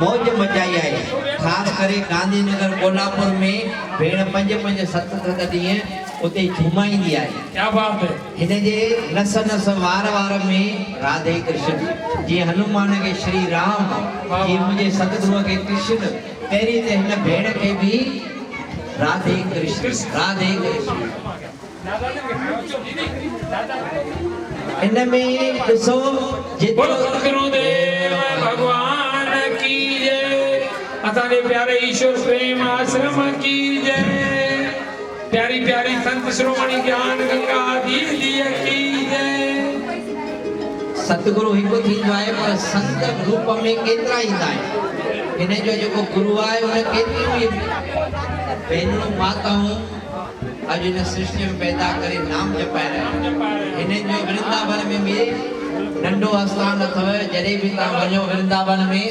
मौज मचाई है। खास करे गांधीनगर कोल्हापुर में भेण 5-5 7 ॾींहं उते झुमाईंदी आहे। क्या बात है। हिन जे नस नस वार वार में राधे कृष्ण जी हनुमान के श्री राम जी मुझे सतगुरु के कृष्ण तेरी ते हिन भेण के भी राधे कृष्ण राधे कृष्ण। इनमें ॾिसो बोलो सतगुरुदेव भगवान की जय। असांजे प्यारे ईश्वर प्रेम आश्रम की जय। प्यारी प्यारी संत श्रोमणी ज्ञान गंगा दीदी की जय। सतगुरु हिकु थींदो आहे पर संत रूप में केतिरा ईंदा आहिनि। हिन जो जेको गुरु आहे उन केतिरियूं भेनरूं माताऊं अॼु हिन सृष्टि में पैदा करे नाम जपाए रहिया आहिनि। हिन जो वृंदावन में भी नंढो आस्थान अथव। जॾहिं बि तव्हां वञो वृंदावन में